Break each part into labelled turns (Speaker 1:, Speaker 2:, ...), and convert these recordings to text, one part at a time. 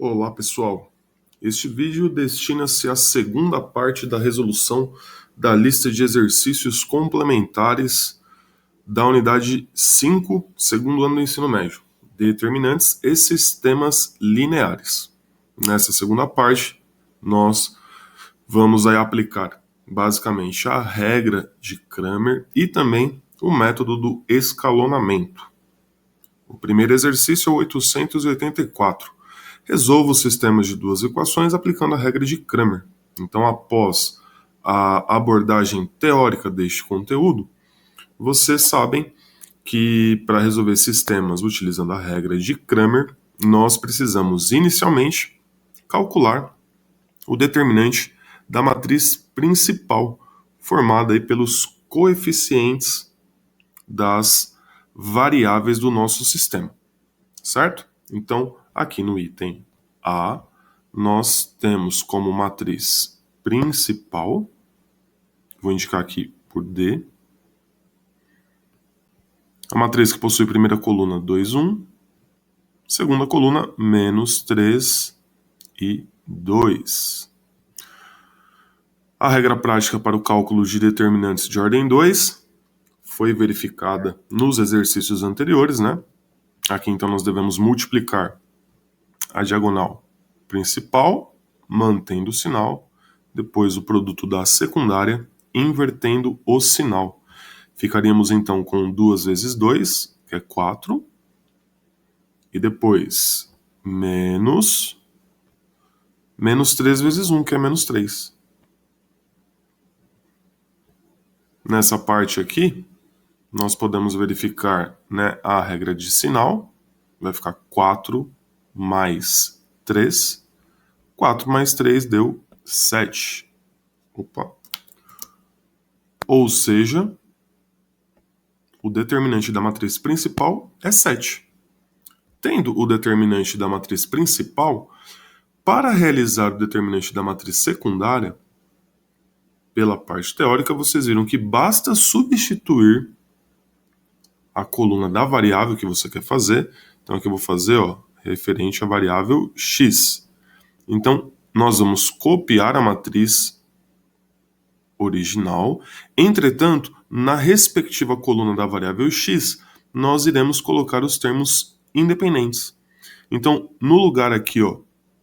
Speaker 1: Olá, pessoal. Este vídeo destina-se à segunda parte da resolução da lista de exercícios complementares da unidade 5, segundo ano do ensino médio, determinantes e sistemas lineares. Nessa segunda parte, nós vamos aí aplicar basicamente a regra de Cramer e também o método do escalonamento. O primeiro exercício é o 884. Resolva os sistemas de duas equações aplicando a regra de Cramer. Então, após a abordagem teórica deste conteúdo, vocês sabem que para resolver sistemas utilizando a regra de Cramer, nós precisamos inicialmente calcular o determinante da matriz principal, formada aí pelos coeficientes das variáveis do nosso sistema, certo? Então, aqui no item A, nós temos como matriz principal, vou indicar aqui por D, a matriz que possui primeira coluna 2, 1, segunda coluna menos 3 e 2. A regra prática para o cálculo de determinantes de ordem 2 foi verificada nos exercícios anteriores, né? Aqui então nós devemos multiplicar a diagonal principal, mantendo o sinal, depois o produto da secundária, invertendo o sinal. Ficaríamos então com 2 vezes 2, que é 4, e depois menos 3 vezes 1, que é menos 3. Nessa parte aqui, nós podemos verificar, né, a regra de sinal, vai ficar 4 mais 3. 4 mais 3 deu 7. Opa. Ou seja, o determinante da matriz principal é 7. Tendo o determinante da matriz principal, para realizar o determinante da matriz secundária, pela parte teórica, vocês viram que basta substituir a coluna da variável que você quer fazer. Então aqui eu vou fazer, referente à variável x. Então, nós vamos copiar a matriz original. Entretanto, na respectiva coluna da variável x, nós iremos colocar os termos independentes. Então, no lugar aqui,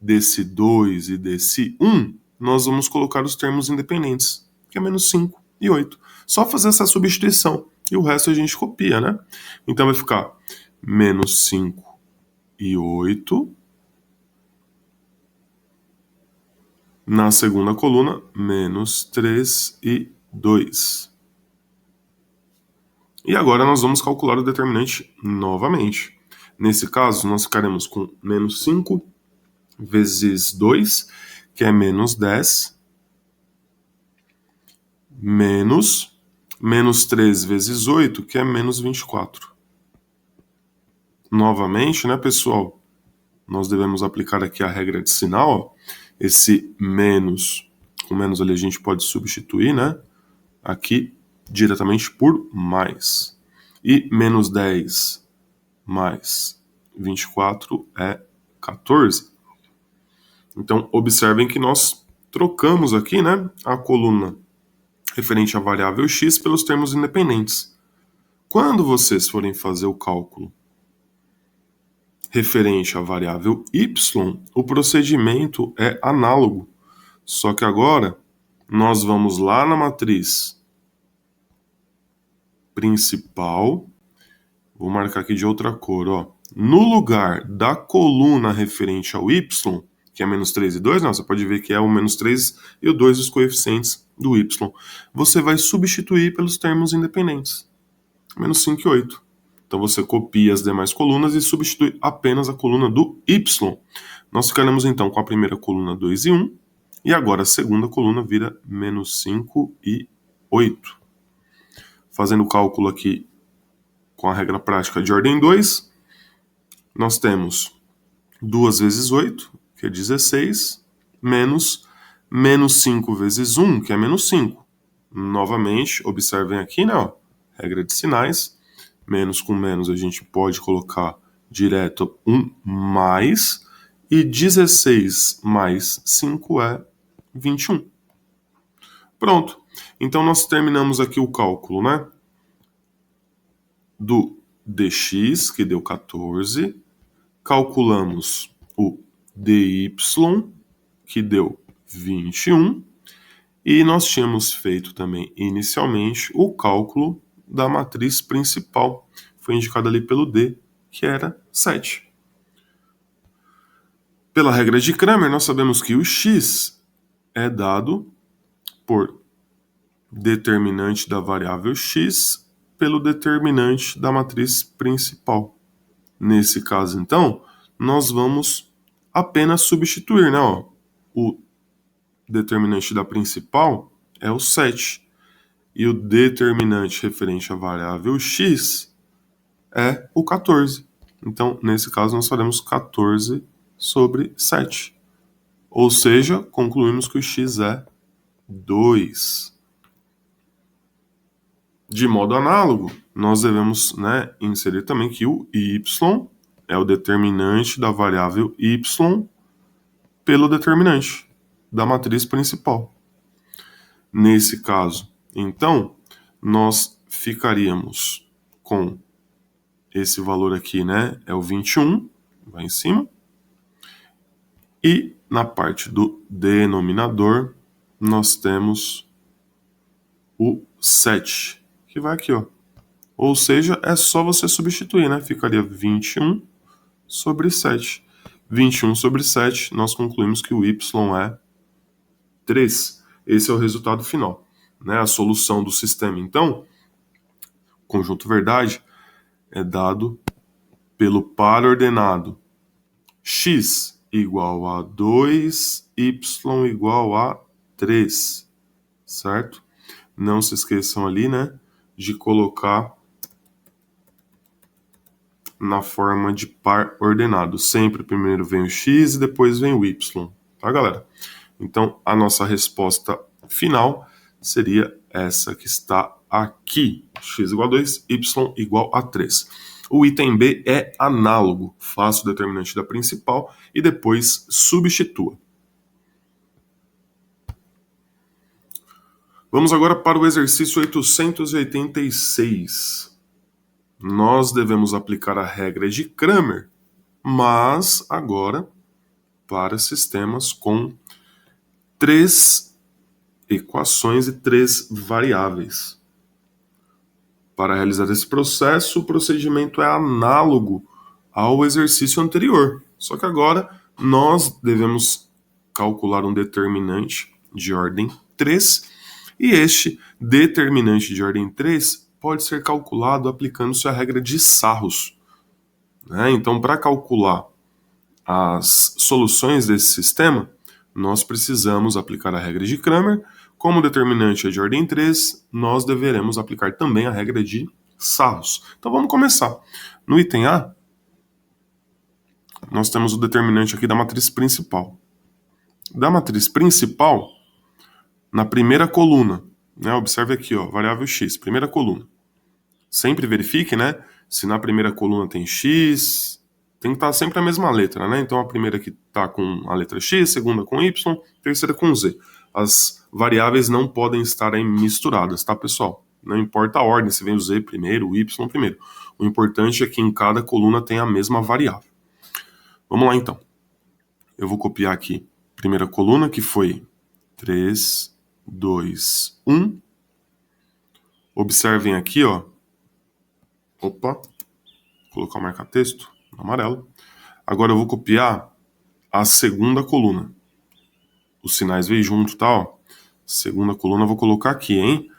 Speaker 1: desse 2 e desse 1, nós vamos colocar os termos independentes, que é menos 5 e 8. Só fazer essa substituição e o resto a gente copia, né? Então vai ficar menos 5 e 8. Na segunda coluna, menos 3 e 2. E agora nós vamos calcular o determinante novamente. Nesse caso, nós ficaremos com menos 5 vezes 2, que é menos 10, menos 3 vezes 8, que é menos 24. Novamente, né, pessoal? Nós devemos aplicar aqui a regra de sinal, esse menos, com menos ali a gente pode substituir, né? Aqui diretamente por mais. E menos 10 mais 24 é 14. Então, observem que nós trocamos aqui, né, a coluna referente à variável x pelos termos independentes. Quando vocês forem fazer o cálculo referente à variável y, o procedimento é análogo. Só que agora nós vamos lá na matriz principal, vou marcar aqui de outra cor, no lugar da coluna referente ao y, que é menos 3 e 2, você pode ver que é o menos 3 e o 2 os coeficientes do y. Você vai substituir pelos termos independentes, menos 5 e 8. Então você copia as demais colunas e substitui apenas a coluna do y. Nós ficaremos então com a primeira coluna 2 e 1, e agora a segunda coluna vira menos 5 e 8. Fazendo o cálculo aqui com a regra prática de ordem 2, nós temos 2 vezes 8, que é 16, menos 5 vezes 1, que é menos 5. Novamente, observem aqui, né, regra de sinais. Menos com menos a gente pode colocar direto um mais, E 16 mais 5 é 21. Pronto. Então, nós terminamos aqui o cálculo, né? Do dx, que deu 14. Calculamos o dy, que deu 21. E nós tínhamos feito também, inicialmente, o cálculo da matriz principal. Foi indicado ali pelo D, que era 7. Pela regra de Cramer, nós sabemos que o x é dado por determinante da variável x pelo determinante da matriz principal. Nesse caso, então, nós vamos apenas substituir, né? Ó, o determinante da principal é o 7. E o determinante referente à variável x é o 14. Então, nesse caso, nós faremos 14 sobre 7. Ou seja, concluímos que o x é 2. De modo análogo, nós devemos, né, inserir também que o y é o determinante da variável y pelo determinante da matriz principal. Nesse caso, então, nós ficaríamos com esse valor aqui, né, é o 21, vai em cima. E na parte do denominador, nós temos o 7, que vai aqui, ó. Ou seja, é só você substituir, né? Ficaria 21 sobre 7. 21 sobre 7, nós concluímos que o y é 3. Esse é o resultado final, né? A solução do sistema, então, conjunto verdade, é dado pelo par ordenado x igual a 2, y igual a 3, certo? Não se esqueçam ali, né, de colocar na forma de par ordenado. Sempre primeiro vem o x e depois vem o y, tá, galera? Então, a nossa resposta final seria essa que está aqui. X igual a 2, y igual a 3. O item B é análogo. Faça o determinante da principal e depois substitua. Vamos agora para o exercício 886. Nós devemos aplicar a regra de Cramer, mas agora para sistemas com 3 equações e 3 variáveis. Para realizar esse processo, o procedimento é análogo ao exercício anterior, só que agora nós devemos calcular um determinante de ordem 3, e este determinante de ordem 3 pode ser calculado aplicando-se a regra de Sarros, né? Então, para calcular as soluções desse sistema, nós precisamos aplicar a regra de Cramer. Como o determinante é de ordem 3, nós deveremos aplicar também a regra de Sarros. Então vamos começar. No item A, nós temos o determinante aqui da matriz principal. Da matriz principal, na primeira coluna, né, observe aqui, ó, variável x, primeira coluna. Sempre verifique, né, se na primeira coluna tem x, tem que estar sempre a mesma letra, né? Então a primeira aqui está com a letra x, segunda com y, terceira com z. As variáveis não podem estar aí misturadas, tá, pessoal? Não importa a ordem, se vem o z primeiro, o y primeiro. O importante é que em cada coluna tem a mesma variável. Vamos lá, então. Eu vou copiar aqui a primeira coluna, que foi 3, 2, 1. Observem aqui, ó. Opa. Vou colocar o marca-texto amarelo. Agora eu vou copiar a segunda coluna. Os sinais vêm junto, tá? Ó. Segunda coluna eu vou colocar aqui, hein?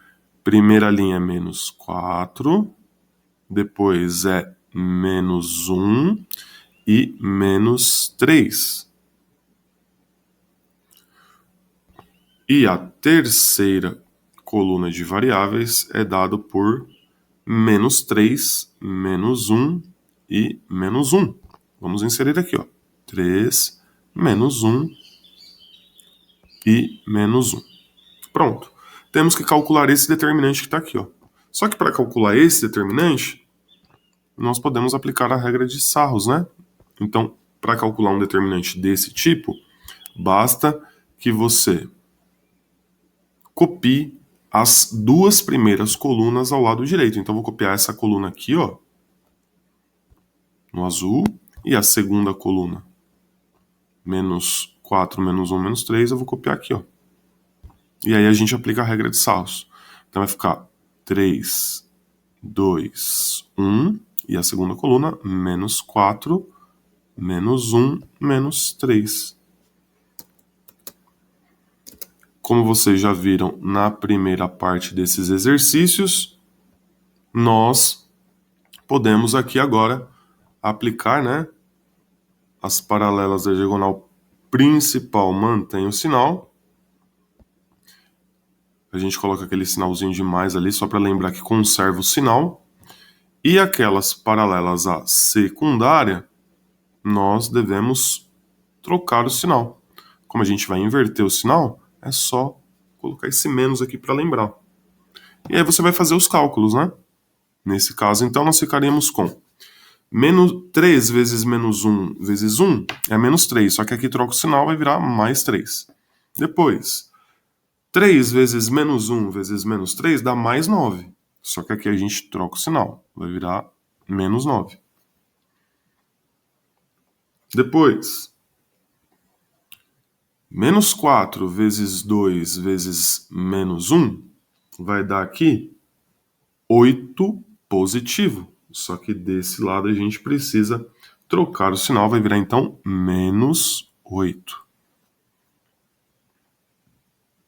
Speaker 1: Primeira linha é menos 4, depois é menos 1 e menos 3. E a terceira coluna de variáveis é dado por menos 3, menos 1 e menos 1. Vamos inserir aqui, ó. 3, menos 1 e menos 1. Pronto. Temos que calcular esse determinante que está aqui, ó. Só que para calcular esse determinante, nós podemos aplicar a regra de Sarros, né? Então, para calcular um determinante desse tipo, basta que você copie as duas primeiras colunas ao lado direito. Então, vou copiar essa coluna aqui, ó, no azul, e a segunda coluna, menos 4, menos 1, menos 3, eu vou copiar aqui, ó. E aí a gente aplica a regra de Sarros. Então, vai ficar 3, 2, 1, e a segunda coluna, menos 4, menos 1, menos 3. Como vocês já viram na primeira parte desses exercícios, nós podemos aqui agora aplicar, né, as paralelas da diagonal principal mantém o sinal. A gente coloca aquele sinalzinho de mais ali, só para lembrar que conserva o sinal. E aquelas paralelas à secundária, nós devemos trocar o sinal. Como a gente vai inverter o sinal, é só colocar esse menos aqui para lembrar. E aí você vai fazer os cálculos, né? Nesse caso, então, nós ficaríamos com menos 3 vezes menos 1 vezes 1 é menos 3, só que aqui troca o sinal, vai virar mais 3. Depois, 3 vezes menos 1 vezes menos 3 dá mais 9, só que aqui a gente troca o sinal, vai virar menos 9. Depois, menos 4 vezes 2 vezes menos 1 vai dar aqui 8 positivo. Só que desse lado a gente precisa trocar o sinal, vai virar então menos 8.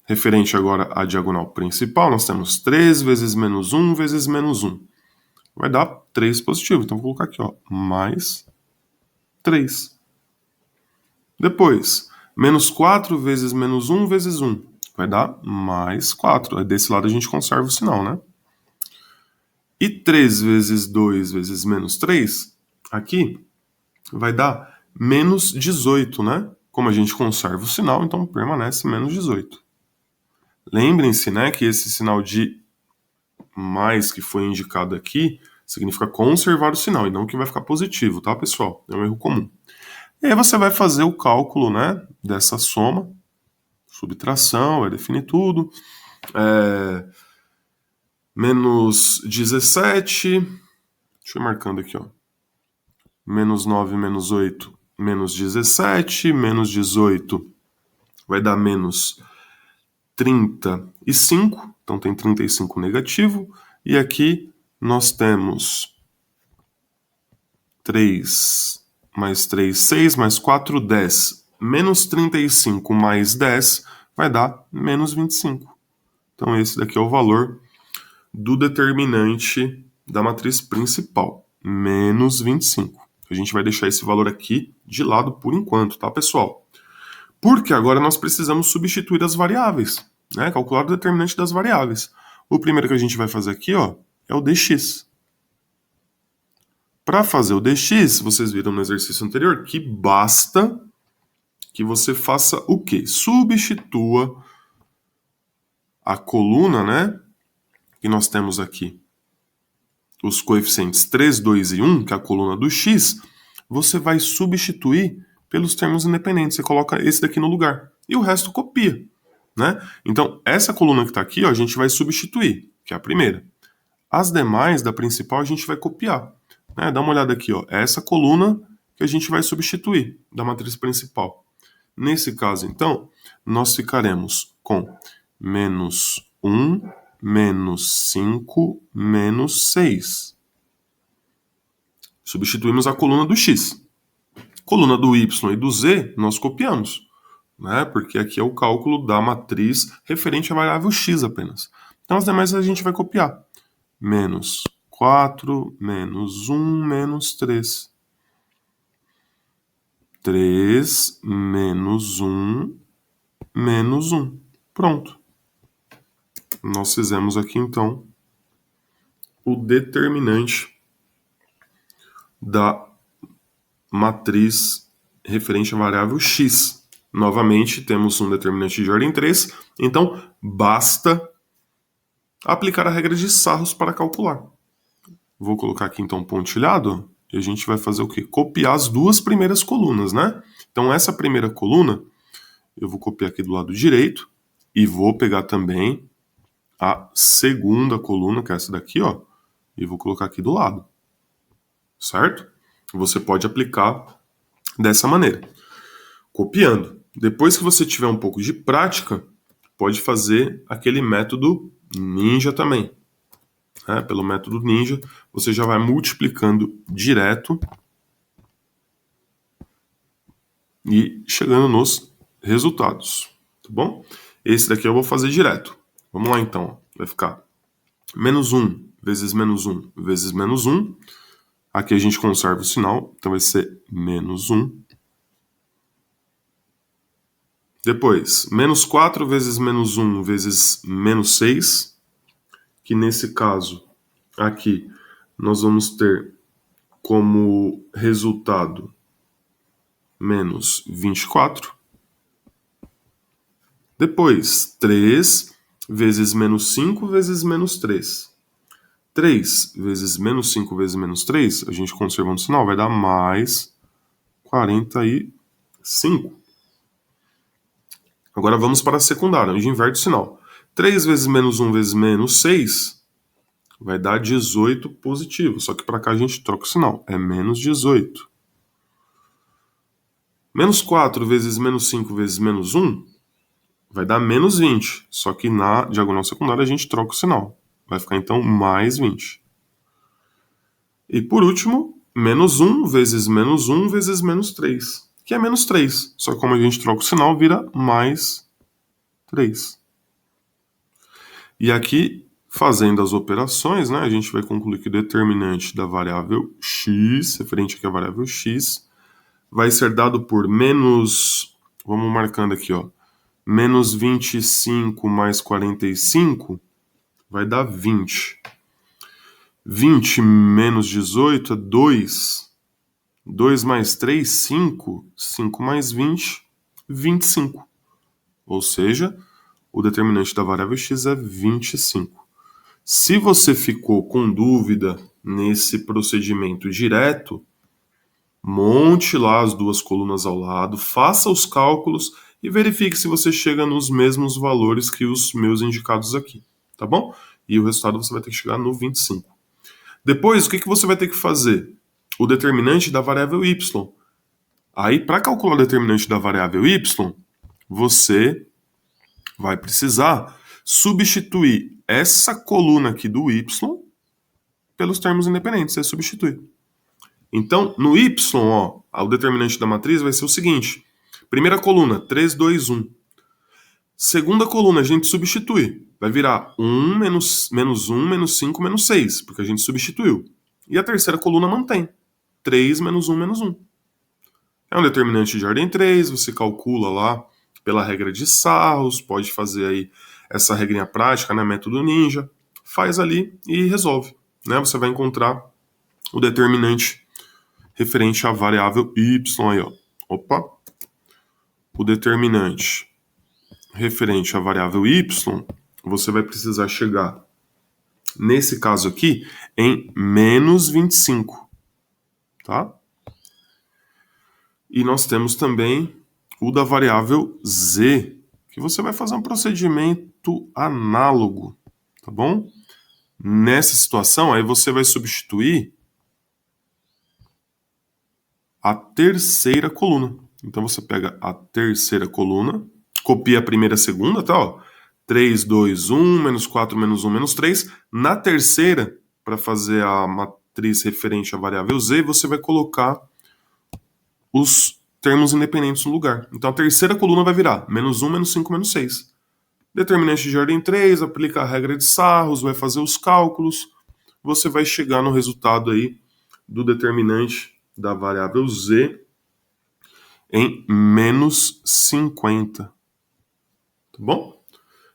Speaker 1: Referente agora à diagonal principal, nós temos 3 vezes menos 1 vezes menos 1. Vai dar 3 positivo. Então vou colocar aqui, ó, mais 3. Depois, menos 4 vezes menos 1 vezes 1. Vai dar mais 4. Aí desse lado a gente conserva o sinal, né? E 3 vezes 2 vezes menos 3, aqui, vai dar menos 18, né? Como a gente conserva o sinal, então permanece menos 18. Lembrem-se, né, que esse sinal de mais que foi indicado aqui significa conservar o sinal e não que vai ficar positivo, tá, pessoal? É um erro comum. E aí você vai fazer o cálculo, né, dessa soma, subtração, vai definir tudo. Menos 17, deixa eu ir marcando aqui, ó. Menos 9, menos 8, menos 17, menos 18 vai dar menos 35, então tem 35 negativo, e aqui nós temos 3 mais 3, 6, mais 4, 10. Menos 35 mais 10 vai dar menos 25. Então esse daqui é o valor do determinante da matriz principal, menos 25. A gente vai deixar esse valor aqui de lado por enquanto, tá, pessoal? Porque agora nós precisamos substituir as variáveis, né? Calcular o determinante das variáveis. O primeiro que a gente vai fazer aqui, ó, é o dx. Para fazer o dx, vocês viram no exercício anterior que basta que você faça o quê? Substitua a coluna, né, que nós temos aqui, os coeficientes 3, 2 e 1, que é a coluna do x, você vai substituir pelos termos independentes. Você coloca esse daqui no lugar. E o resto copia, né? Então, essa coluna que está aqui, ó, a gente vai substituir, que é a primeira. As demais da principal a gente vai copiar. Né? Dá uma olhada aqui, ó. É essa coluna que a gente vai substituir da matriz principal. Nesse caso, então, nós ficaremos com menos 1, menos 5, menos 6. Substituímos a coluna do x. Coluna do y e do z, nós copiamos, né? Porque aqui é o cálculo da matriz referente à variável x apenas. Então, as demais a gente vai copiar. Menos 4, menos 1, menos 3. 3, menos 1, menos 1. Pronto. Nós fizemos aqui, então, o determinante da matriz referente à variável x. Novamente, temos um determinante de ordem 3, então basta aplicar a regra de Sarros para calcular. Vou colocar aqui, então, pontilhado. e a gente vai fazer o quê? Copiar as duas primeiras colunas, né? Então, essa primeira coluna, eu vou copiar aqui do lado direito, e vou pegar também a segunda coluna, que é essa daqui, ó, e vou colocar aqui do lado, certo? Você pode aplicar dessa maneira, copiando. Depois que você tiver um pouco de prática, pode fazer aquele método ninja também. Pelo método ninja, você já vai multiplicando direto e chegando nos resultados, tá bom? Esse daqui eu vou fazer direto. Vamos lá então, vai ficar menos 1 vezes menos 1 vezes menos 1. Aqui a gente conserva o sinal, então vai ser menos 1. Depois, menos 4 vezes menos 1 vezes menos 6, que nesse caso aqui nós vamos ter como resultado menos 24. Depois, 3 vezes menos 5 vezes menos 3. 3 vezes menos 5 vezes menos 3, a gente conservando o sinal, vai dar mais 45. Agora vamos para a secundária, onde inverte o sinal. 3 vezes menos 1 vezes menos 6 vai dar 18 positivo, só que para cá a gente troca o sinal, é menos 18. Menos 4 vezes menos 5 vezes menos 1 vai dar menos 20, só que na diagonal secundária a gente troca o sinal. Vai ficar então mais 20. E por último, menos 1 vezes menos 1 vezes menos 3, que é menos 3. Só que como a gente troca o sinal, vira mais 3. E aqui, fazendo as operações, né, a gente vai concluir que o determinante da variável x, referente aqui à variável x, vai ser dado por menos, vamos marcando aqui, ó, menos 25 mais 45 vai dar 20. 20 menos 18 é 2. 2 mais 3, 5. 5 mais 20, 25. Ou seja, o determinante da variável x é 25. Se você ficou com dúvida nesse procedimento direto, monte lá as duas colunas ao lado, faça os cálculos e verifique se você chega nos mesmos valores que os meus indicados aqui, tá bom? E o resultado você vai ter que chegar no 25. Depois, o que você vai ter que fazer? O determinante da variável y. Aí, para calcular o determinante da variável y, você vai precisar substituir essa coluna aqui do y pelos termos independentes. Você substitui. Então, no y, ó, o determinante da matriz vai ser o seguinte. Primeira coluna, 3, 2, 1. Segunda coluna, a gente substitui. Vai virar 1, menos 1, menos 5, menos 6, porque a gente substituiu. E a terceira coluna mantém. 3, menos 1, menos 1. É um determinante de ordem 3, você calcula lá pela regra de Sarros, pode fazer aí essa regrinha prática, né, método ninja, faz ali e resolve. Né? Você vai encontrar o determinante referente à variável y aí, ó. Opa! O determinante referente à variável y, você vai precisar chegar, nesse caso aqui, em menos 25, tá? E nós temos também o da variável z, que você vai fazer um procedimento análogo, tá bom? Nessa situação, aí você vai substituir a terceira coluna. Então você pega a terceira coluna, copia a primeira e a segunda, tá? Ó, 3, 2, 1, menos 4, menos 1, menos 3. Na terceira, para fazer a matriz referente à variável z, você vai colocar os termos independentes no lugar. Então a terceira coluna vai virar menos 1, menos 5, menos 6. Determinante de ordem 3, aplica a regra de Sarros, vai fazer os cálculos, você vai chegar no resultado aí do determinante da variável z em menos 50. Tá bom?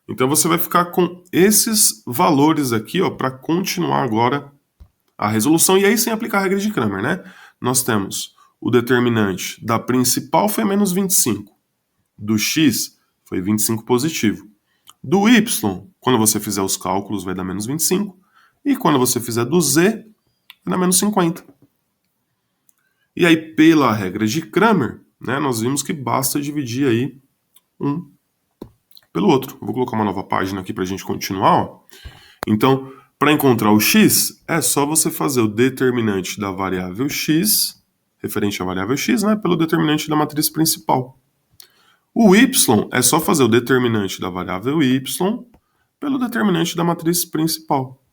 Speaker 1: Então você vai ficar com esses valores aqui, ó, para continuar agora a resolução, e aí sem aplicar a regra de Cramer, né? Nós temos o determinante da principal foi menos 25, do x foi 25 positivo. Do y, quando você fizer os cálculos, vai dar menos 25, e quando você fizer do z, vai dar menos 50. E aí, pela regra de Cramer, né, nós vimos que basta dividir aí um pelo outro. Vou colocar uma nova página aqui para a gente continuar. Ó. Então, para encontrar o x, é só você fazer o determinante da variável x, referente à variável x, né, pelo determinante da matriz principal. O y é só fazer o determinante da variável y pelo determinante da matriz principal.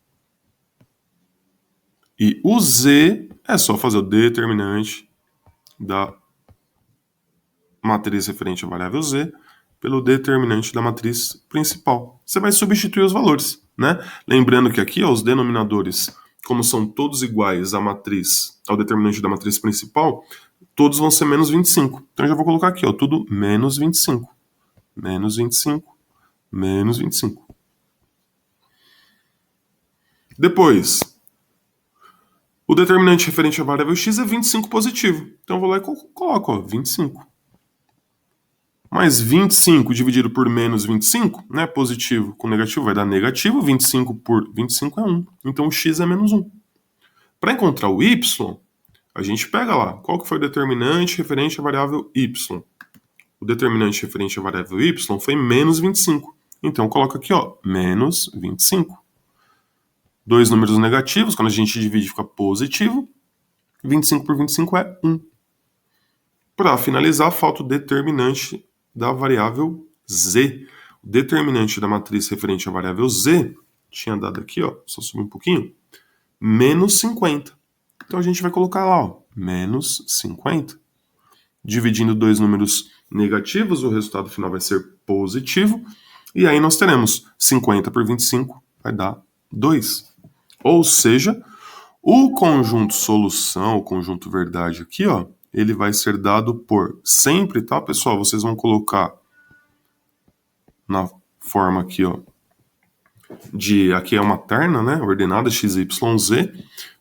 Speaker 1: E o z é só fazer o determinante da matriz referente à variável z pelo determinante da matriz principal. Você vai substituir os valores, né? Lembrando que aqui, ó, os denominadores, como são todos iguais à matriz, ao determinante da matriz principal, todos vão ser menos 25. Então eu já vou colocar aqui, ó, tudo menos 25. Menos 25, menos 25. Depois, o determinante referente à variável x é 25 positivo. Então eu vou lá e coloco, ó, 25. Mais 25 dividido por menos 25, né? Positivo com negativo vai dar negativo. 25 por 25 é 1. Então o x é menos 1. Para encontrar o y, a gente pega lá. Qual que foi o determinante referente à variável y? O determinante referente à variável y foi menos 25. Então coloca aqui, ó, menos 25. Dois números negativos, quando a gente divide fica positivo. 25 por 25 é 1. Para finalizar, falta o determinante da variável z. O determinante da matriz referente à variável z, tinha dado aqui, ó, só subir um pouquinho, menos 50. Então a gente vai colocar lá, ó, menos 50. Dividindo dois números negativos, o resultado final vai ser positivo. E aí nós teremos 50 por 25 vai dar 2. Ou seja, o conjunto solução, o conjunto verdade aqui, ó, ele vai ser dado por sempre, tá, pessoal? Vocês vão colocar na forma aqui, ó, aqui é uma terna, né, ordenada x, y, z.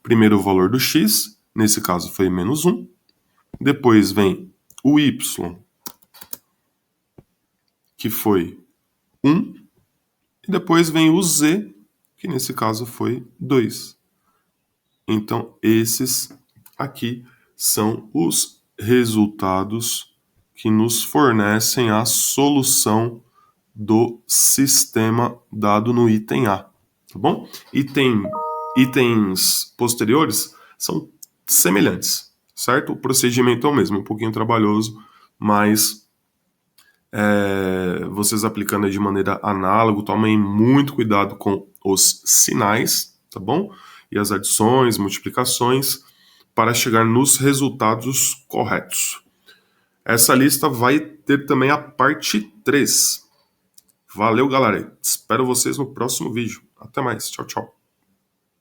Speaker 1: Primeiro o valor do x, nesse caso foi menos 1. Depois vem o y, que foi 1. E depois vem o z, que nesse caso foi 2. Então, esses aqui são os resultados que nos fornecem a solução do sistema dado no item A, tá bom? Itens posteriores são semelhantes, certo? O procedimento é o mesmo, um pouquinho trabalhoso, mas vocês aplicando de maneira análoga, tomem muito cuidado com os sinais, tá bom? E as adições, multiplicações, para chegar nos resultados corretos. Essa lista vai ter também a parte 3. Valeu, galera. Espero vocês no próximo vídeo. Até mais. Tchau, tchau.